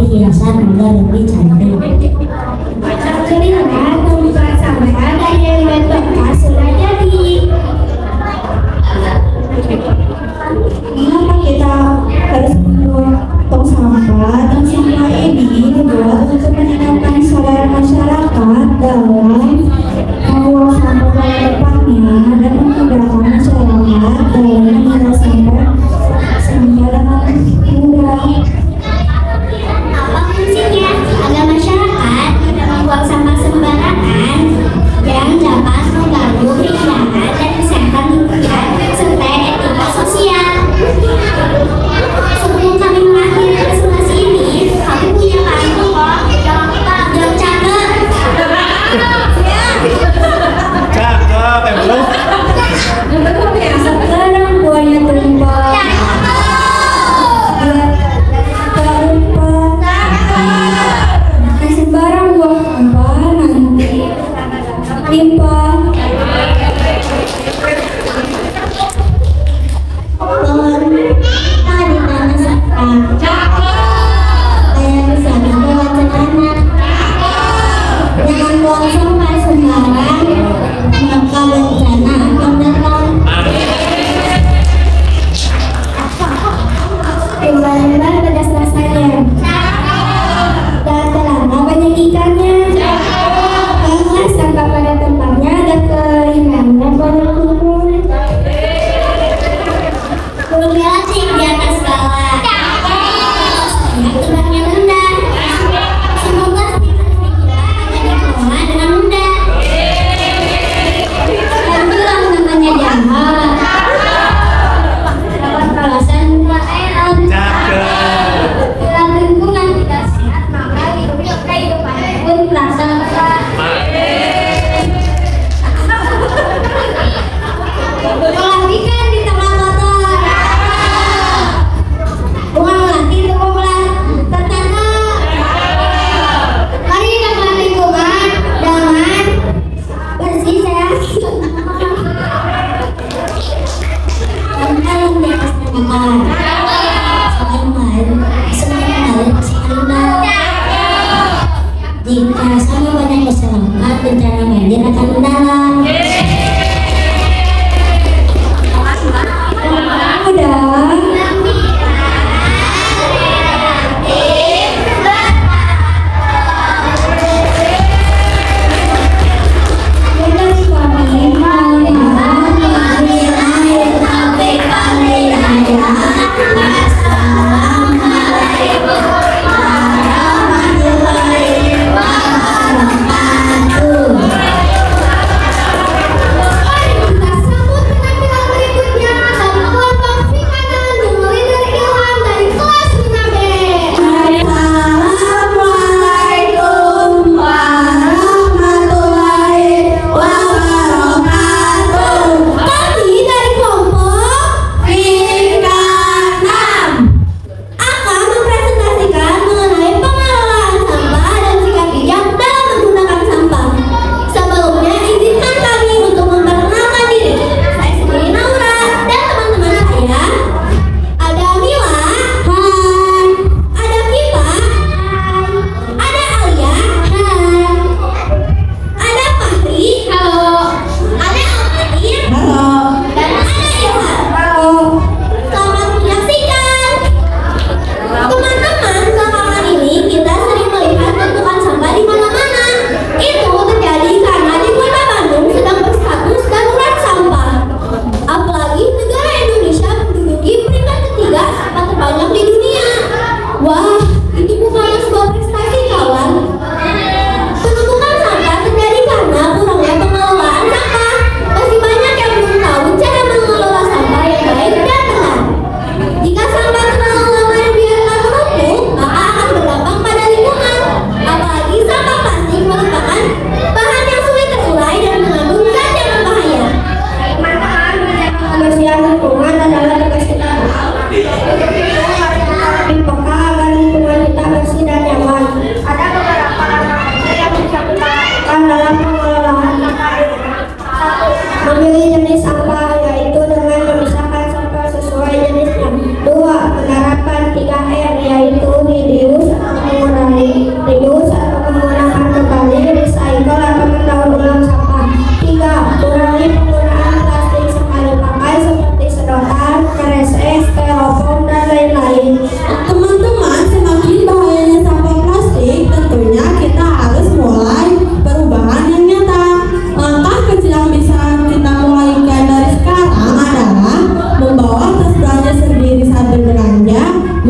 hiasan agar lebih cantik. Alhamdulillah tempat sampah dari yang bekas sudah jadi. Kenapa kita harus membuat tong sampah? Tong sampah ini dibuat untuk meningkatkan kesadaran masyarakat dalam membuang sampah pada tempatnya dan memudahkan masyarakat dalam memilah sampah dengan mudah. Apa fungsinya? Agar masyarakat tidak membuang sampah sembarangan yang dapat mengganggu keindahan dan kesehatan lingkungan serta etika sosial. Sebelum kami mengakhiri presentasi ini, kami punya pantun kok. Jangan lupa jam cager. Cakep, belum? Sekarang buahnya tumpah. Sembarang buang sampah nanti limpah. Tadi tanah sampah. Saya bisa dibawa celana. Jangan buang sampah sembarang, maka bencana akan datang. Lumba-lumba pedas rasanya. Dan celana banyak ikannya. Buanglah sampah pada tempatnya dan keindahannya banyak kumpul. Burung melati di atas bawah. Banyak terbangnya rendah. Semoga pikiran hanya dikelola dengan mudah. Dan bilang namanya jahat. Dapat balasan buat Aaron. Cakep.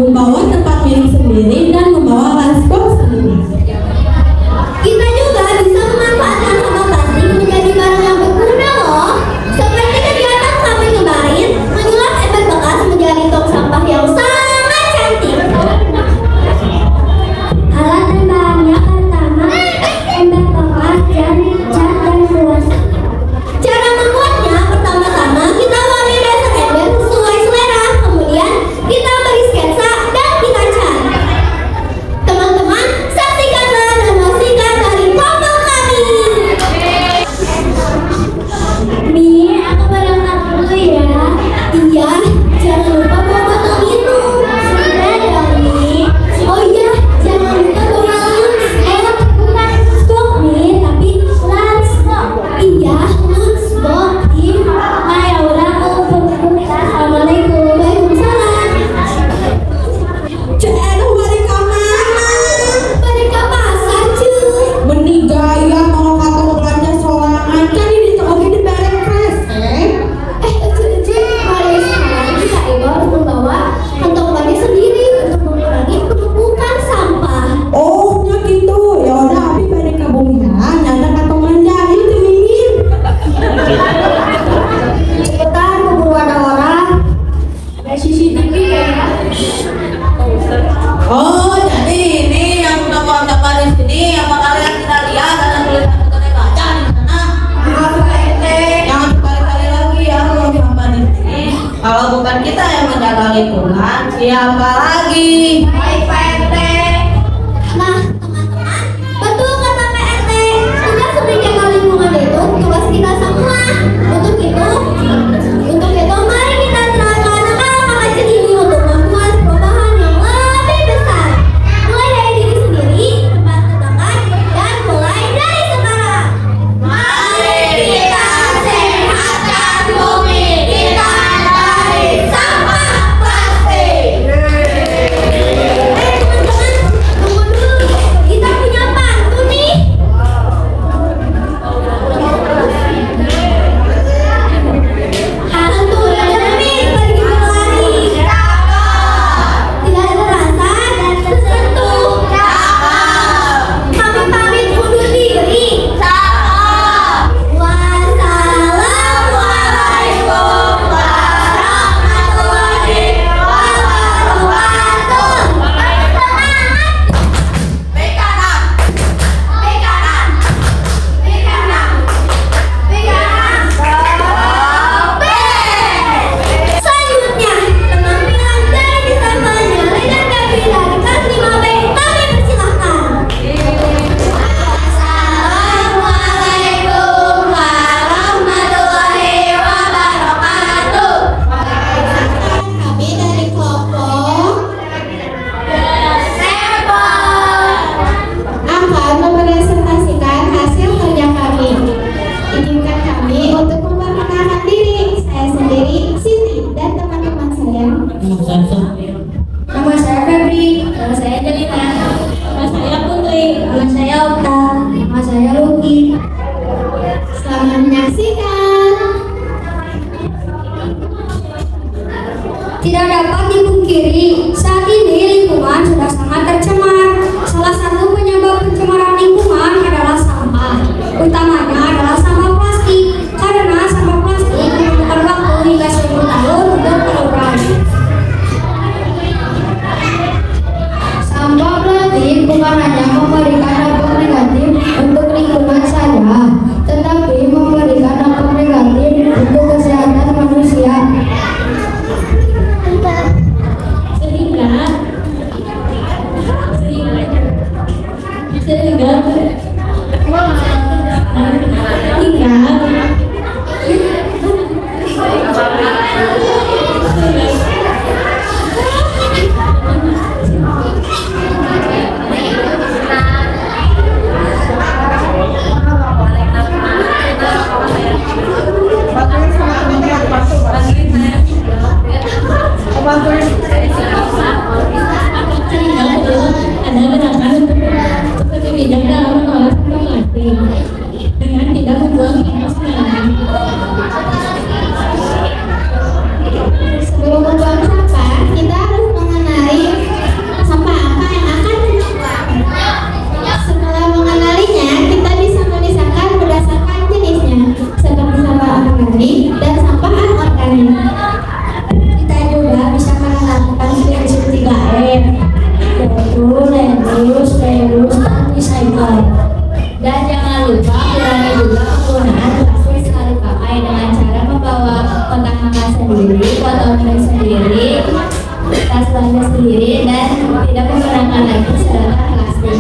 membawa tempat milik sendiri dan membawa lunchbox sendiri. Kita juga bisa memanfaatkan sampah plastik menjadi barang yang berguna loh. Seperti kegiatan kami kemarin, menyulap ember bekas menjadi tong sampah yang sangat cantik. Alat dan bahannya pertama, ember bekas, cat, dan kuas. Cara membuatnya, pertama-tama kita warnai dasar ember sesuai selera, kemudian kita beri sketsa dan kita cat. Teman-teman, saksikanlah nama singkat dari kelompok kami. Mi, aku berangkat dulu ya. Iya, jangan lupa bawa botol minum. Sudah dong, Mi. Oh iya, jangan lupa bawa lunchbox. Bukan lunchbox, Mi, tapi lunchbox. Iya, lunchbox. Nah, ya udah, aku pergi. Assalamualaikum. Waalaikumsalam. Cek Edo balik ke mana? Balik ke pasar, cuy. Benih gaya mau kata belanja sorangan kan ini oke di beres Cuci mulai sekarang kita Ibu harus membawa kantong belanja sendiri untuk mengurangi penumpukan sampah. Oh, nya gitu. Ya udah, abi balik ke bumi ya. Nyanda kantong belanja ini dingin. Cepetan keburu ada orang. Ada CCTV ya. Oh, jadi ini yang sudah buang sampah di sini. Apa kalian tidak lihat ada tulisan tulisan kaca di sana? Maaf Pak RT. Jangan sekali-kali lagi ya buang sampah di sini. Kalau bukan kita yang menjaga lingkungan, siapa lagi? Baik Pak RT. Nah teman-teman, betul kata Pak RT. Tugas sebagai jaga lingkungan itu tugas kita semua. Untuk itu mari kita terapkan akal kecil ini untuk membuat perubahan yang lebih besar. Mulai dari diri sendiri, tempat terdekat, dan mulai dari sekarang. Mari kita sehatkan bumi kita dari sampah plastik. yaitu reuse, reuse, dan recycle. Dan jangan lupa kurangi juga penggunaan plastik sekali pakai dengan cara membawa kotak makan sendiri, botol minum sendiri, tas belanja sendiri, dan tidak menggunakan lagi sedotan plastik.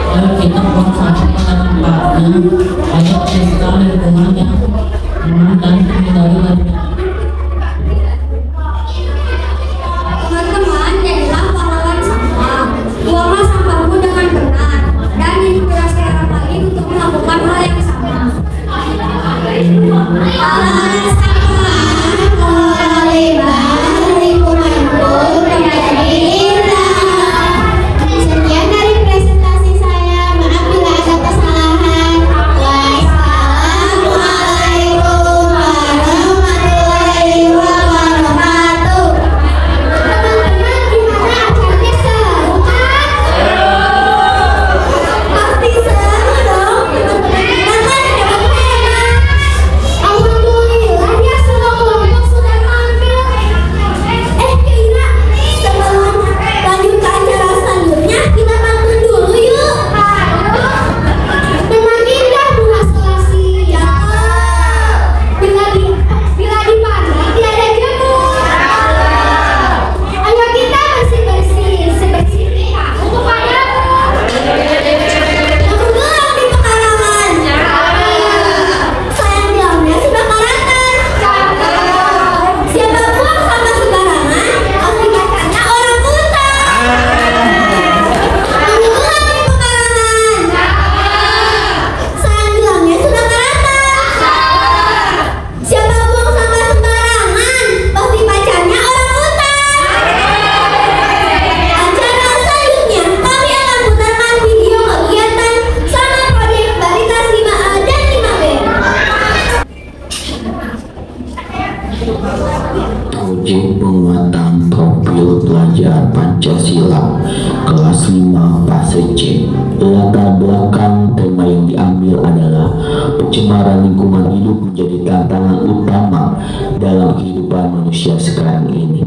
Ayo kita buang sampah pada tempatnya agar menciptakan lingkungan yang aman dan menghindari lainnya. Teman-teman, jadilah pahlawan sampah. Buanglah sampahmu dengan benar dan inspirasi orang lain untuk melakukan hal yang sama. Pahlawan sampah, pahlawan lingkunganku menjadi indah. Sekian dari presentasi saya. Maaf bila ada kesalahan. Wassalamualaikum warahmatullahi wabarakatuh. Teman-teman, gimana acaranya, seru kan? Pasti seru dong. Teman-teman dapat hemat. Alhamdulillah ya, semua kelompok sudah tampil. Kira sebelum lanjut ke acara selanjutnya, kita pantun dulu yuk. Memang indah bunga selasi, ya. Bila dipandang tiada jemur. Ayo kita bersih-bersih, sebersih aku kepadamu. Aku gelang di pekarangan. Sayang diamnya sudah karatan. Siapa buang sampah sembarangan, akibatnya orang buta. Aku gelang di pekarangan. Sayang diamnya sudah karatan. Siapa buang sampah sembarangan, pasti pacarnya orang buta. Acara selanjutnya kami akan putarkan video kegiatan sama proyek Baritas 5A dan 5B. Proyek penguatan profil pelajar Pancasila kelas 5 fase C. Latar belakang tema yang diambil adalah pencemaran lingkungan hidup menjadi tantangan utama dalam kehidupan manusia sekarang ini.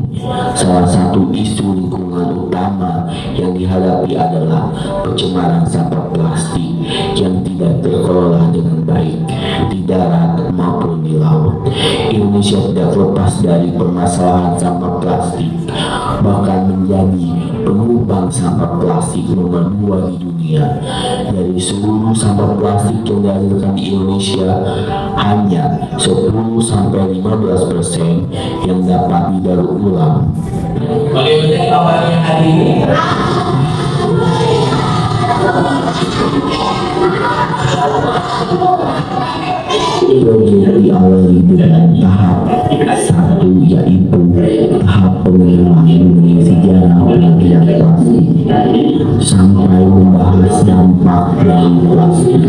Salah satu isu lingkungan utama yang dihadapi adalah pencemaran sampah plastik yang tidak terkelola dengan baik di darat maupun di laut. Indonesia tidak lepas dari permasalahan sampah plastik, bahkan menjadi penyumbang sampah plastik nomor 2 di dunia. Dari seluruh sampah plastik yang dihasilkan di Indonesia, hanya 10-15% yang dapat didaur ulang. Bagaimana kabarnya hari ini? Proyek diawali dengan tahap 1, yaitu tahap pengenalan mengenai sejarah pelajaran plastik sampai membahas dampak dari plastik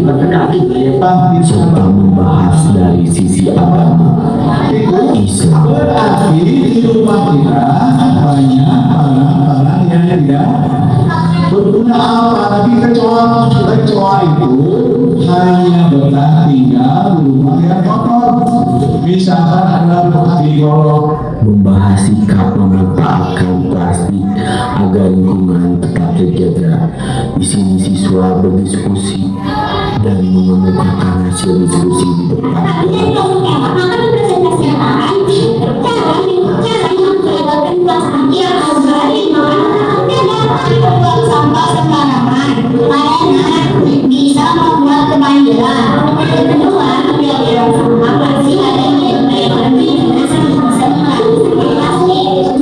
serta membahas dari sisi agama Islam. Berarti di rumah kita banyak barang-barang yang tidak berguna apa, tapi kecoa itu hanya betah tinggal rumah yang kotor. Misalkan ada di golok. Membahas sikap memanfaatkan plastik agar lingkungan tetap terjaga. Di sini siswa berdiskusi dan mengemukakan hasil diskusi di depan sampah sembarangan karena bisa membuat kebanjiran. Kedua, pembuangan sampah masih ada yang bisa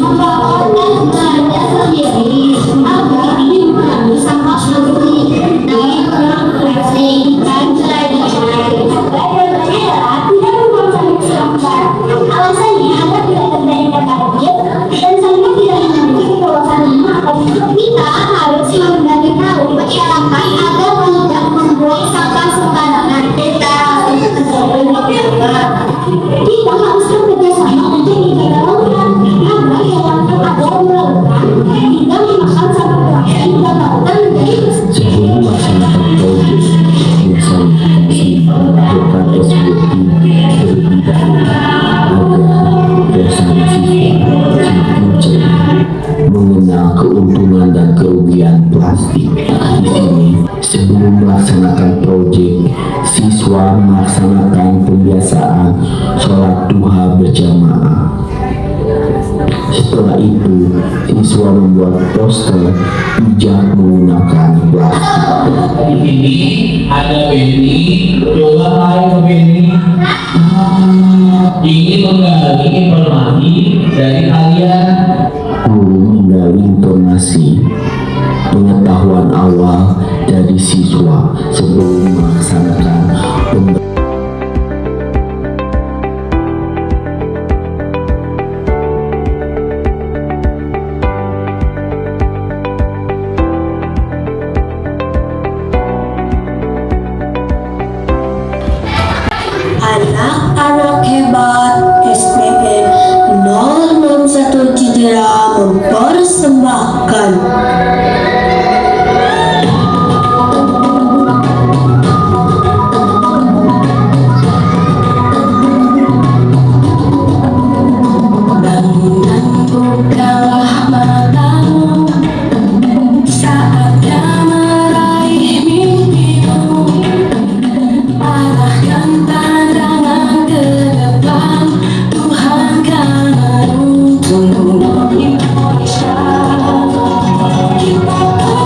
membawa dan belanja sendiri agar mengurangi sampah plastik dan plastik dan lain-lain. Tidak membuang sampah. Alasannya agar tidak terjadi banjir dan sampah tidak memiliki kawasan lama. Kita harus memberitahu masyarakat agar tidak membuang sampah sembarangan. Kita harus bekerja sama untuk menjaga lautan agar hewan terapung lautan tidak memakan sampah plastik dan lautan menjadi sebelum melaksanakan proyek inisiasi melakukan SWP terlebih dahulu agar bersama siswa semakin cermat mengenal mengenal keuntungan dan kerugian plastik. Di sini, sebelum melaksanakan proyek, siswa melaksanakan pembiasaan sholat duha berjamaah. Setelah itu, siswa membuat poster bijak menggunakan plastik. Di sini ada Benny, coba hai ke Benny. Ingin menggali informasi dari kalian. Guru menggali informasi pengetahuan awal dari siswa sebelum melaksanakan pembelajaran. Anak-anak hebat SPN 061 Cidera mempersembahkan bangunan bukalah matamu saatnya meraih mimpimu, arahkan pandangan ke depan, Tuhan kan menuntunmu. Indonesia, kita punya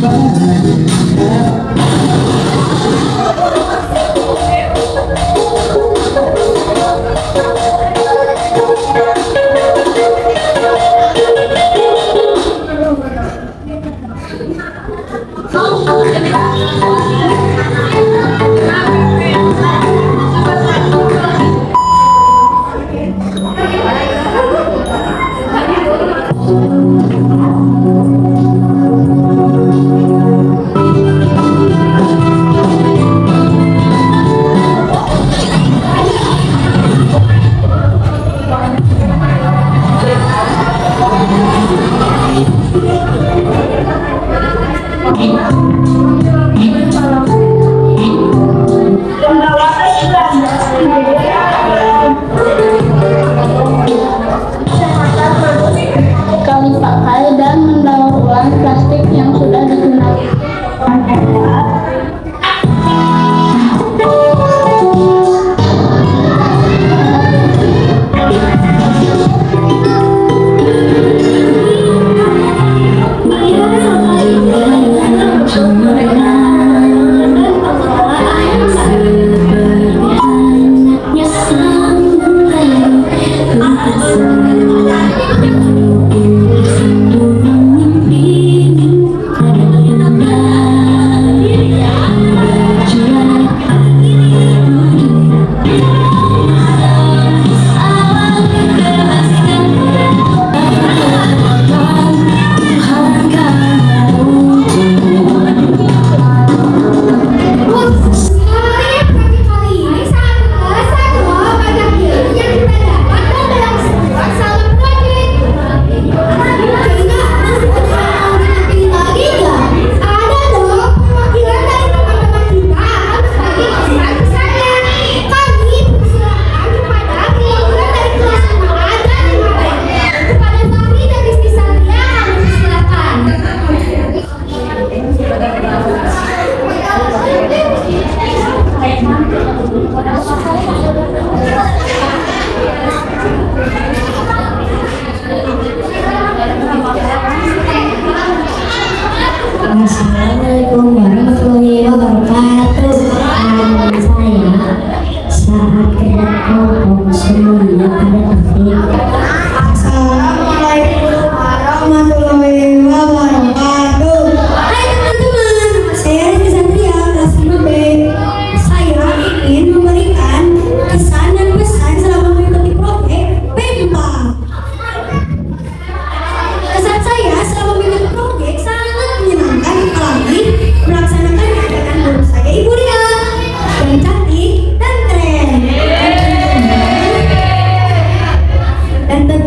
Pancasila. kali pakai dan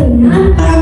dengan para